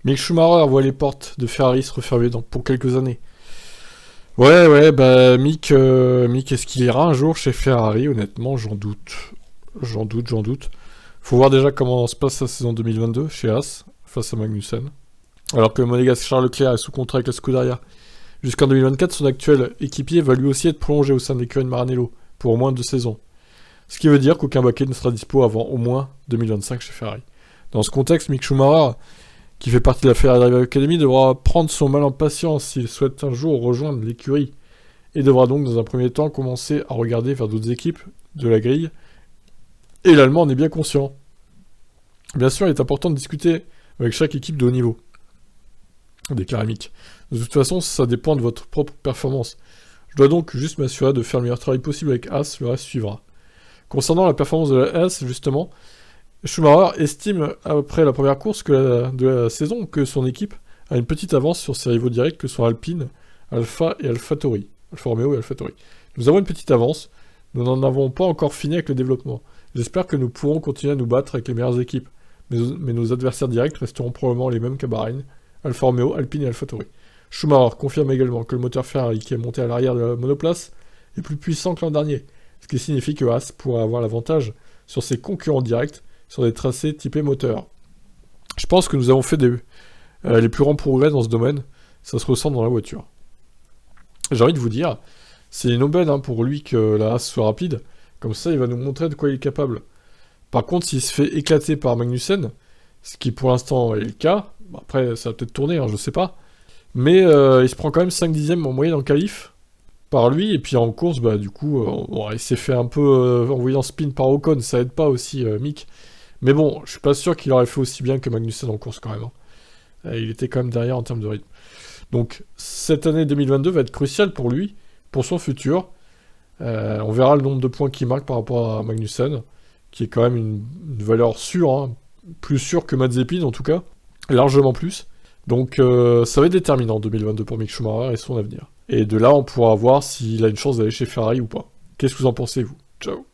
Mick Schumacher voit les portes de Ferrari se refermer pour quelques années. Ouais, bah Mick, est-ce qu'il ira un jour chez Ferrari? Honnêtement, j'en doute. J'en doute. Faut voir déjà comment se passe la saison 2022 chez Haas, face à Magnussen. Alors que le monégasque Charles Leclerc est sous contrat avec la Scuderia jusqu'en 2024, son actuel équipier va lui aussi être prolongé au sein de l'écurie de Maranello, pour au moins 2 saisons. Ce qui veut dire qu'aucun baquet ne sera dispo avant au moins 2025 chez Ferrari. Dans ce contexte, Mick Schumacher, qui fait partie de la Ferrari Driver Academy, devra prendre son mal en patience s'il souhaite un jour rejoindre l'écurie, et devra donc dans un premier temps commencer à regarder vers d'autres équipes de la grille. Et l'Allemand en est bien conscient. Bien sûr, il est important de discuter avec chaque équipe de haut niveau, déclare Mick. De toute façon, ça dépend de votre propre performance. Je dois donc juste m'assurer de faire le meilleur travail possible avec Haas, le reste suivra. Concernant la performance de la Haas, justement, Schumacher estime, après la première course de la saison, que son équipe a une petite avance sur ses rivaux directs que sont Alpine, Alfa et AlphaTauri. Alfa Romeo et AlphaTauri. Nous avons une petite avance, nous n'en avons pas encore fini avec le développement. J'espère que nous pourrons continuer à nous battre avec les meilleures équipes, mais nos adversaires directs resteront probablement les mêmes qu'à Bahreïn, Alfa Romeo, Alpine et AlphaTauri. Schumacher confirme également que le moteur Ferrari qui est monté à l'arrière de la monoplace est plus puissant que l'an dernier, ce qui signifie que Haas pourra avoir l'avantage sur ses concurrents directs sur des tracés typés moteur. Je pense que nous avons fait les plus grands progrès dans ce domaine, ça se ressent dans la voiture. J'ai envie de vous dire, c'est une aubaine pour lui que la Haas soit rapide, comme ça il va nous montrer de quoi il est capable. Par contre, s'il se fait éclater par Magnussen, ce qui pour l'instant est le cas, après ça va peut-être tourner, je sais pas, mais il se prend quand même 5 dixièmes en moyenne en qualif par lui, et puis en course, du coup, il s'est fait un peu envoyer en spin par Ocon, ça aide pas aussi Mick. Mais bon, je suis pas sûr qu'il aurait fait aussi bien que Magnussen en course quand même. Il était quand même derrière en termes de rythme. Donc cette année 2022 va être cruciale pour lui, pour son futur. On verra le nombre de points qu'il marque par rapport à Magnussen, qui est quand même une valeur sûre, plus sûre que Mazepin en tout cas, largement plus. Donc ça va être déterminant en 2022 pour Mick Schumacher et son avenir. Et de là, on pourra voir s'il a une chance d'aller chez Ferrari ou pas. Qu'est-ce que vous en pensez, vous? Ciao.